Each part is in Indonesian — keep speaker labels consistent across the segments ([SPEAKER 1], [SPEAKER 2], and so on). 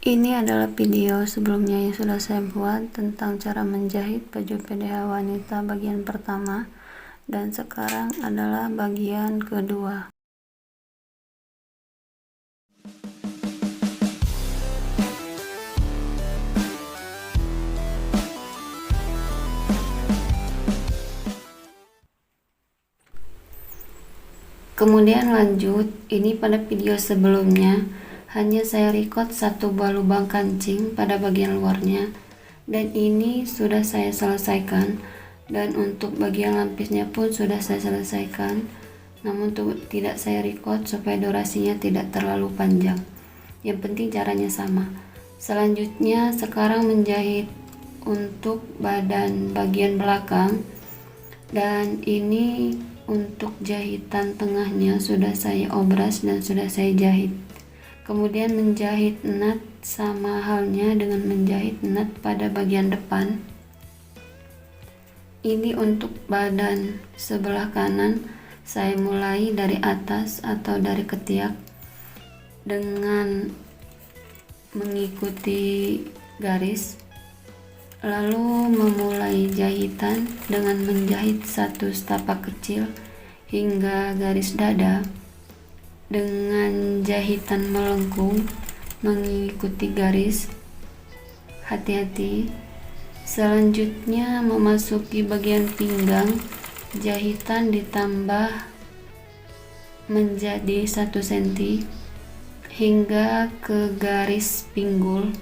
[SPEAKER 1] Ini adalah video sebelumnya yang sudah saya buat tentang cara menjahit baju PDH wanita bagian pertama, dan sekarang adalah bagian kedua. Kemudian lanjut, ini pada video sebelumnya hanya saya record satu buah lubang kancing pada bagian luarnya, dan ini sudah saya selesaikan. Dan untuk bagian lapisnya pun sudah saya selesaikan, namun tidak saya record supaya durasinya tidak terlalu panjang. Yang penting caranya sama. Selanjutnya sekarang menjahit untuk badan bagian belakang, dan ini untuk jahitan tengahnya sudah saya obras dan sudah saya jahit. Kemudian menjahit nut sama halnya dengan menjahit nut pada bagian depan. Ini untuk badan sebelah kanan, saya mulai dari atas atau dari ketiak dengan mengikuti garis, lalu memulai jahitan dengan menjahit satu setapak kecil hingga garis dada dengan jahitan melengkung mengikuti garis. Hati-hati. Selanjutnya memasuki bagian pinggang, jahitan ditambah menjadi 1 cm hingga ke garis pinggul.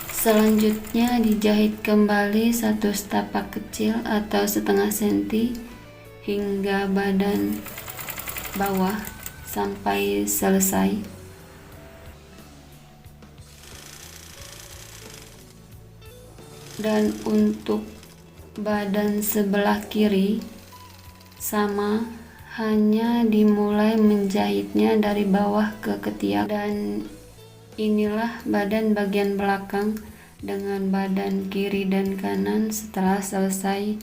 [SPEAKER 1] Selanjutnya dijahit kembali satu setapak kecil atau setengah senti hingga badan bawah sampai selesai. Dan untuk badan sebelah kiri sama, hanya dimulai menjahitnya dari bawah ke ketiak, dan inilah badan bagian belakang dengan badan kiri dan kanan setelah selesai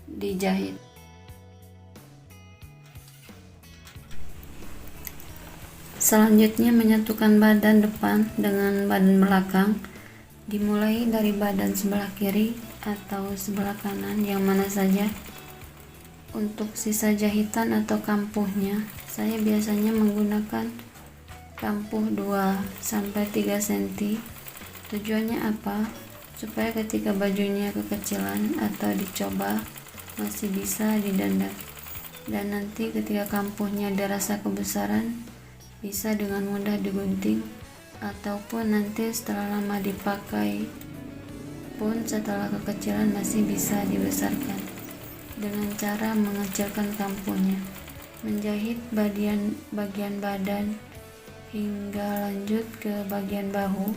[SPEAKER 1] dijahit. Selanjutnya menyatukan badan depan dengan badan belakang, dimulai dari badan sebelah kiri atau sebelah kanan yang mana saja. Untuk sisa jahitan atau kampuhnya, saya biasanya menggunakan kampuh 2-3 cm. Tujuannya apa? Supaya ketika bajunya kekecilan atau dicoba masih bisa didandang, dan nanti ketika kampuhnya dirasa kebesaran bisa dengan mudah digunting, ataupun nanti setelah lama dipakai pun setelah kekecilan masih bisa dibesarkan dengan cara mengecilkan kampuhnya. Menjahit bagian badan hingga lanjut ke bagian bahu.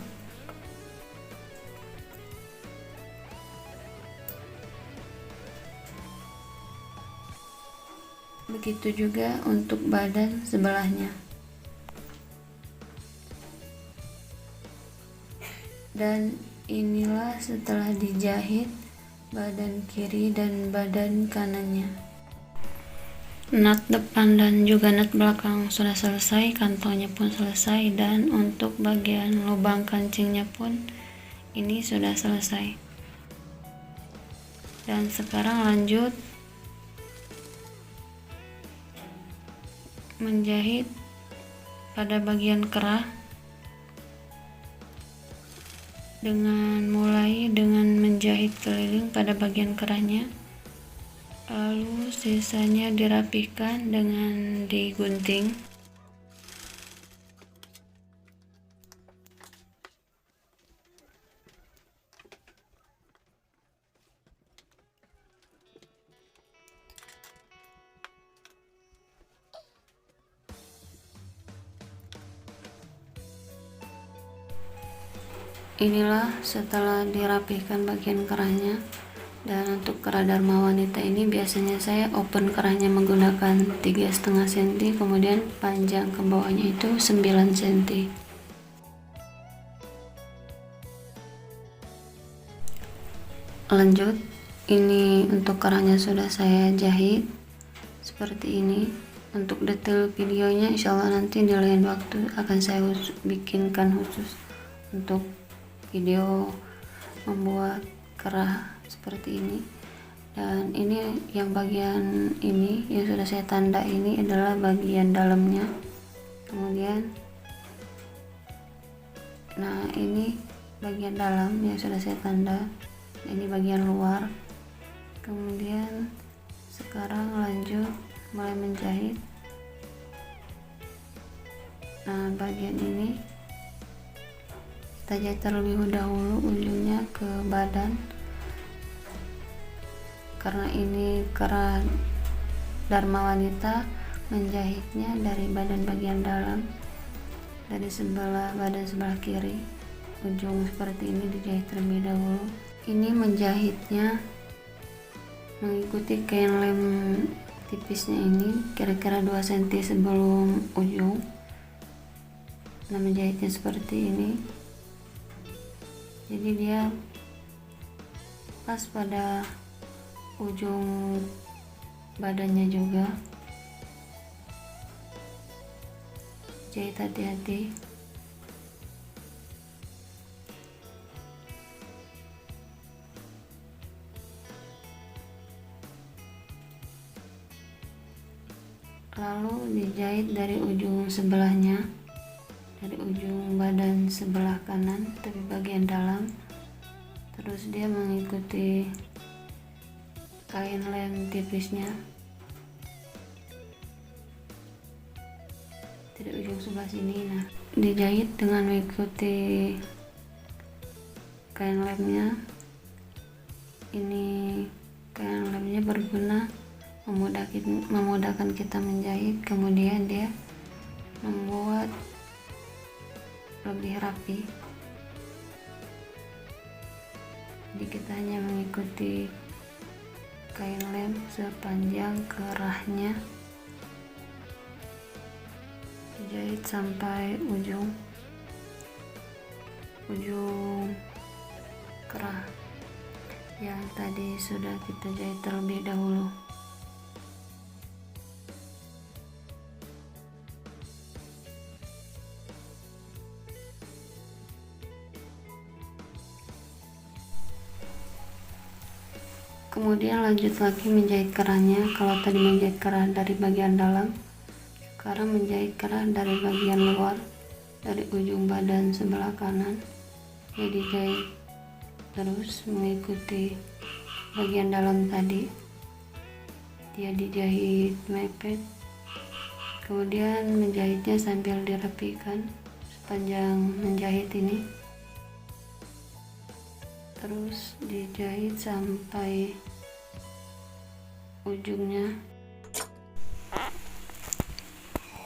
[SPEAKER 1] Begitu juga untuk badan sebelahnya. Dan inilah setelah dijahit badan kiri dan badan kanannya. Nut depan dan juga nut belakang sudah selesai, kantongnya pun selesai, dan untuk bagian lubang kancingnya pun ini sudah selesai. Dan sekarang lanjut menjahit pada bagian kerah, dengan mulai dengan menjahit keliling pada bagian kerahnya, lalu sisanya dirapihkan dengan digunting. Inilah setelah dirapihkan bagian kerahnya. Dan untuk kerah Dharma wanita ini biasanya saya open kerahnya menggunakan 3,5 cm, kemudian panjang ke bawahnya itu 9 cm. Lanjut, ini untuk kerahnya sudah saya jahit seperti ini. Untuk detail videonya insyaallah nanti di lain waktu akan saya bikinkan khusus untuk video membuat kerah seperti ini. Dan ini yang bagian ini yang sudah saya tanda ini adalah bagian dalamnya. Kemudian nah ini bagian dalam yang sudah saya tanda, ini bagian luar. Kemudian sekarang lanjut mulai menjahit. Nah bagian ini kita jahit terlebih dahulu ujungnya ke badan, karena ini kerah Dharma Wanita menjahitnya dari badan bagian dalam, dari sebelah badan sebelah kiri. Ujung seperti ini dijahit terlebih dahulu. Ini menjahitnya mengikuti kain lem tipisnya ini kira-kira 2 cm sebelum ujung. Nah menjahitnya seperti ini, jadi dia pas pada ujung badannya juga. Jahit hati-hati. Lalu dijahit dari ujung sebelahnya, dari ujung badan sebelah kanan tapi bagian dalam. Terus dia mengikuti kain lem tipisnya dari ujung sebelah sini. Nah dijahit dengan mengikuti kain lemnya. Ini kain lemnya berguna memudahkan kita menjahit, kemudian dia membuat lebih rapi. Jadi kita hanya mengikuti kain lem sepanjang kerahnya, dijahit sampai ujung kerah yang tadi sudah kita jahit terlebih dahulu. Kemudian lanjut lagi menjahit kerahnya. Kalau tadi menjahit kerah dari bagian dalam, sekarang menjahit kerah dari bagian luar, dari ujung badan sebelah kanan. Jadi jahit terus mengikuti bagian dalam tadi, dia dijahit mepet. Kemudian menjahitnya sambil dirapikan sepanjang menjahit ini, terus dijahit sampai ujungnya.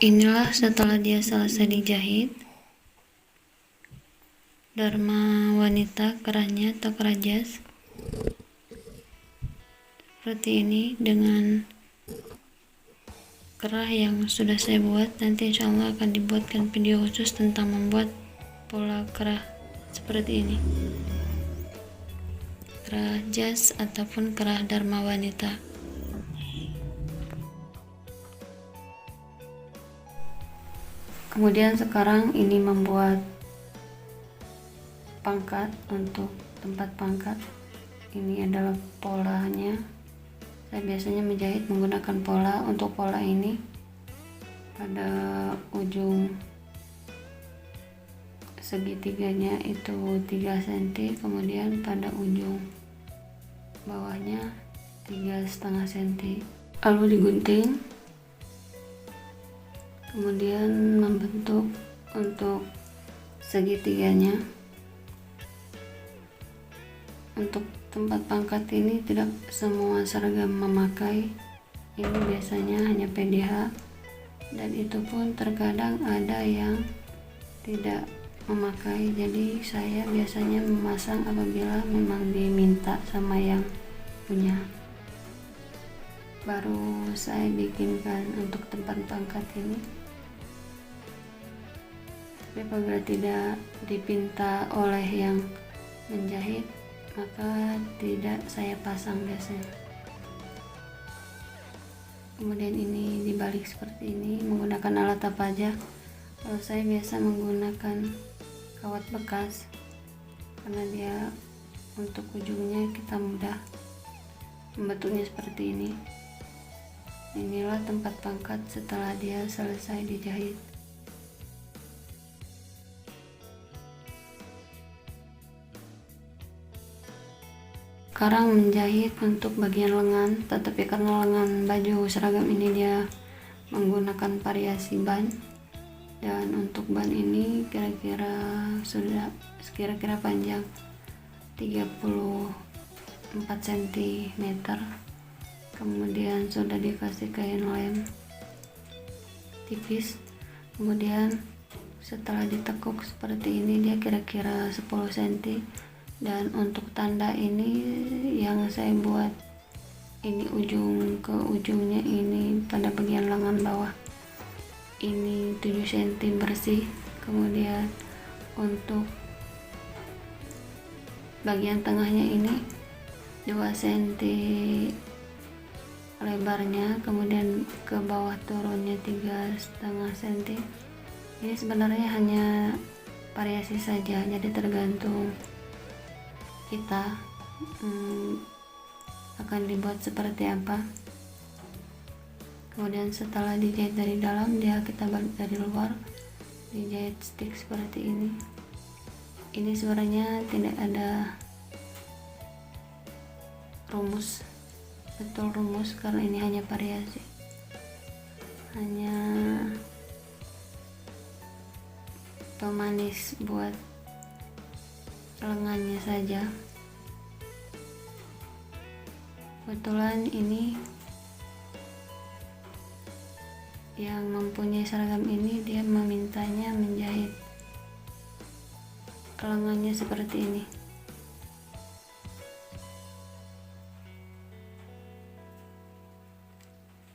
[SPEAKER 1] Inilah setelah dia selesai dijahit Dharma Wanita kerahnya atau kerah jas seperti ini dengan kerah yang sudah saya buat. Nanti insya Allah akan dibuatkan video khusus tentang membuat pola kerah seperti ini, kerah jas ataupun kerah Dharma Wanita. Kemudian sekarang ini membuat pangkat. Untuk tempat pangkat ini adalah polanya. Saya biasanya menjahit menggunakan pola. Untuk pola ini pada ujung segitiganya itu 3 cm, kemudian pada ujung bawahnya 3,5 cm, lalu digunting, kemudian membentuk untuk segitiganya. Untuk tempat pangkat ini tidak semua seragam memakai, ini biasanya hanya PDH, dan itu pun terkadang ada yang tidak memakai. Jadi saya biasanya memasang apabila memang diminta sama yang punya, baru saya bikinkan untuk tempat pangkat ini. Tapi apabila tidak dipinta oleh yang menjahit, maka tidak saya pasang biasanya. Kemudian ini dibalik seperti ini menggunakan alat apa aja. Kalau saya biasa menggunakan kawat bekas karena dia untuk ujungnya kita mudah membentuknya seperti ini. Inilah tempat pangkat setelah dia selesai dijahit. Sekarang menjahit untuk bagian lengan, tetapi karena lengan baju seragam ini dia menggunakan variasi ban, dan untuk ban ini kira-kira panjang 34 cm. Kemudian sudah dikasih kain lem tipis. Kemudian setelah ditekuk seperti ini dia kira-kira 10 cm. Dan untuk tanda ini yang saya buat ini ujung ke ujungnya ini pada bagian lengan bawah ini 7 cm bersih. Kemudian untuk bagian tengahnya ini 2 cm lebarnya, kemudian ke bawah turunnya 3,5 cm. Ini sebenarnya hanya variasi saja, jadi tergantung kita akan dibuat seperti apa. Kemudian setelah dijahit dari dalam, kita balik dari luar, dijahit stick seperti ini. Ini sebenarnya tidak ada rumus, betul rumus, karena ini hanya variasi, hanya pemanis buat lengannya saja. Kebetulan ini yang mempunyai seragam ini dia memintanya menjahit lengannya seperti ini.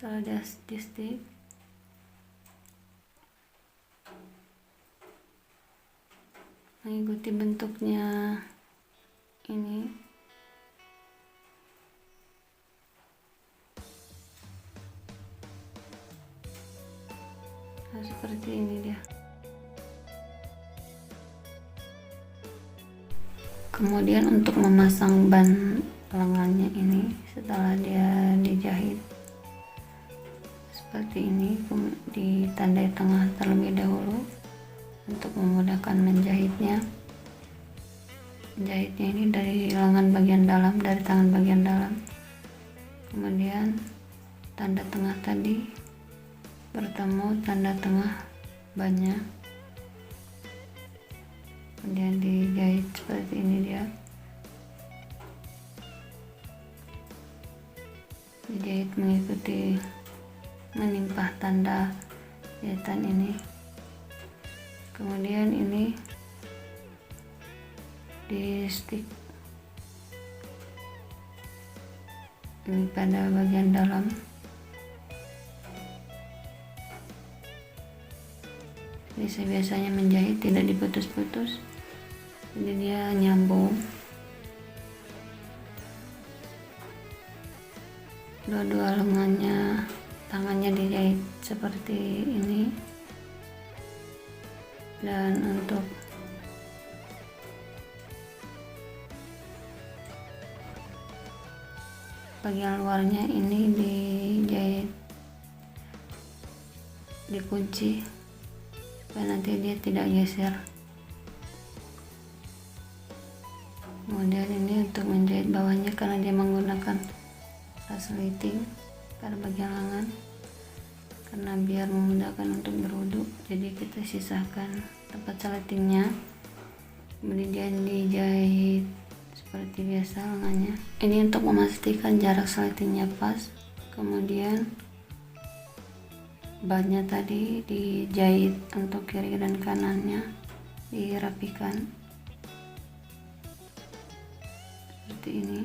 [SPEAKER 1] Setelah dia stick, mengikuti bentuknya ini. Nah, seperti ini dia. Kemudian untuk memasang ban lengannya ini setelah dia dijahit seperti ini, ditandai tengah terlebih dahulu untuk memudahkan menjahitnya. Menjahitnya ini dari lengan bagian dalam, dari tangan bagian dalam. Kemudian tanda tengah tadi bertemu tanda tengah bannya, kemudian dijahit seperti ini dia. Dijahit mengikuti menimpah tanda jahitan ini. Kemudian ini di stick ini pada bagian dalam. Jadi saya biasanya menjahit tidak diputus-putus, jadi dia nyambung. Dua-dua lengannya, tangannya dijahit seperti ini. Dan untuk bagian luarnya ini dijahit, dikunci supaya nanti dia tidak geser. Kemudian ini untuk menjahit bawahnya, karena dia menggunakan resleting pada bagian lengan, karena biar memudahkan untuk berwudhu, jadi kita sisahkan tempat seletingnya. Kemudian dijahit seperti biasa lengannya. Ini untuk memastikan jarak seletingnya pas. Kemudian bannya tadi dijahit untuk kiri dan kanannya, dirapikan seperti ini.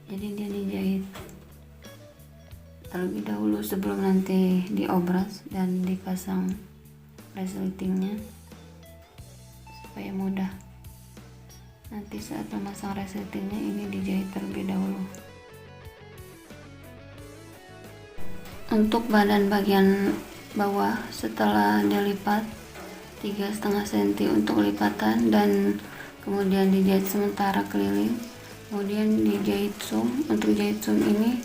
[SPEAKER 1] Jadi dia dijahit terlebih dahulu sebelum nanti diobras dan dipasang resletingnya supaya mudah. Nanti saat memasang resletingnya ini dijahit terlebih dahulu. Untuk badan bagian bawah setelah dilipat 3,5 cm untuk lipatan dan kemudian dijahit sementara keliling, kemudian dijahit sum. Untuk jahit sum ini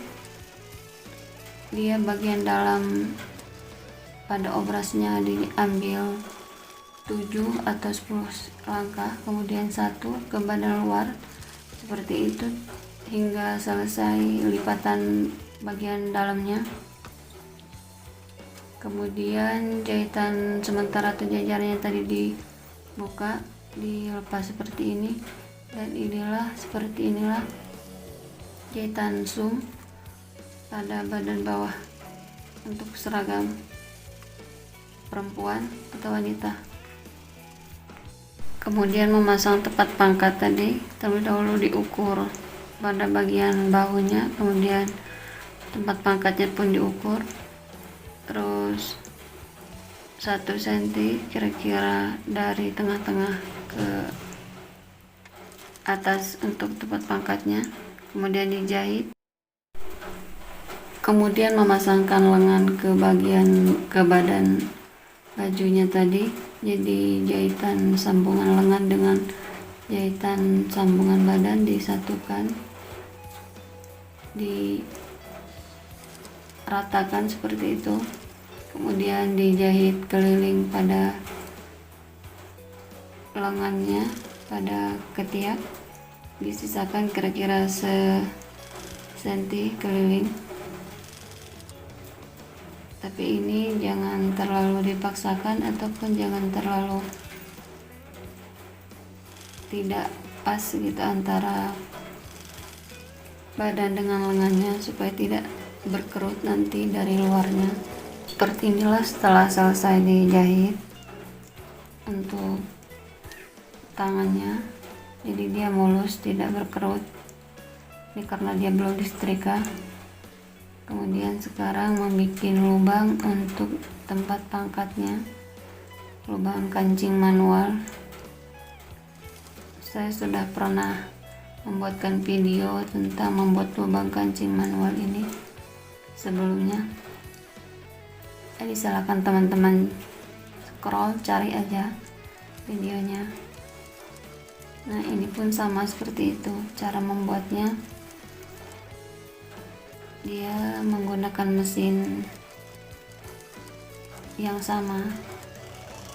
[SPEAKER 1] dia bagian dalam pada obrasnya diambil 7 atau 10 langkah, kemudian 1 ke badan luar seperti itu hingga selesai lipatan bagian dalamnya. Kemudian jahitan sementara atau jajarnya tadi dibuka, dilepas seperti ini, dan seperti inilah jahitan sum pada badan bawah untuk seragam perempuan atau wanita. Kemudian memasang tepat pangkat tadi, terlebih dahulu diukur pada bagian bahunya, kemudian tempat pangkatnya pun diukur, terus 1 cm kira-kira dari tengah-tengah ke atas untuk tempat pangkatnya, kemudian dijahit. Kemudian memasangkan lengan ke badan bajunya tadi, jadi jahitan sambungan lengan dengan jahitan sambungan badan disatukan, diratakan seperti itu, kemudian dijahit keliling pada lengannya, pada ketiak, disisakan kira-kira senti keliling. Tapi ini jangan terlalu dipaksakan ataupun jangan terlalu tidak pas gitu antara badan dengan lengannya, supaya tidak berkerut nanti dari luarnya. Seperti inilah setelah selesai dijahit untuk tangannya, jadi dia mulus, tidak berkerut. Ini karena dia belum disetrika. Kemudian sekarang membuat lubang untuk tempat pangkatnya, lubang kancing manual. Saya sudah pernah membuatkan video tentang membuat lubang kancing manual ini sebelumnya. Jadi silakan teman-teman scroll, cari aja videonya. Nah, ini pun sama seperti itu cara membuatnya. Dia menggunakan mesin yang sama,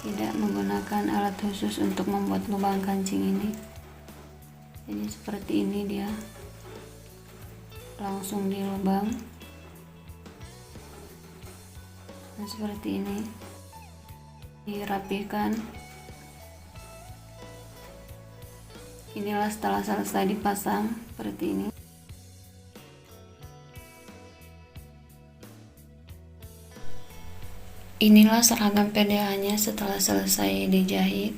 [SPEAKER 1] tidak menggunakan alat khusus untuk membuat lubang kancing ini. Jadi seperti ini, dia langsung dilubang. Nah, seperti ini dirapikan. Inilah setelah selesai dipasang seperti ini. Inilah seragam PDA-nya setelah selesai dijahit,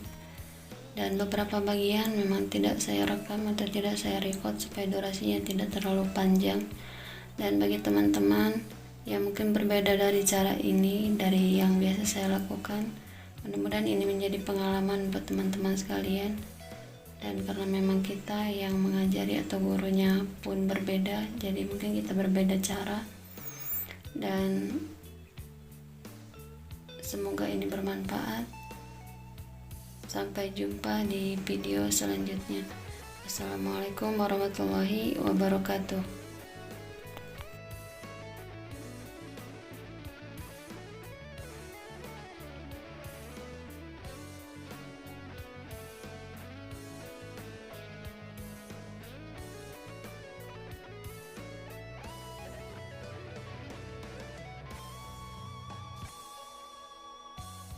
[SPEAKER 1] dan beberapa bagian memang tidak saya rekam atau tidak saya record supaya durasinya tidak terlalu panjang. Dan bagi teman-teman yang mungkin berbeda dari cara ini, dari yang biasa saya lakukan, mudah-mudahan ini menjadi pengalaman buat teman-teman sekalian. Dan karena memang kita yang mengajari atau gurunya pun berbeda, jadi mungkin kita berbeda cara, dan semoga ini bermanfaat. Sampai jumpa di video selanjutnya. Assalamualaikum warahmatullahi wabarakatuh.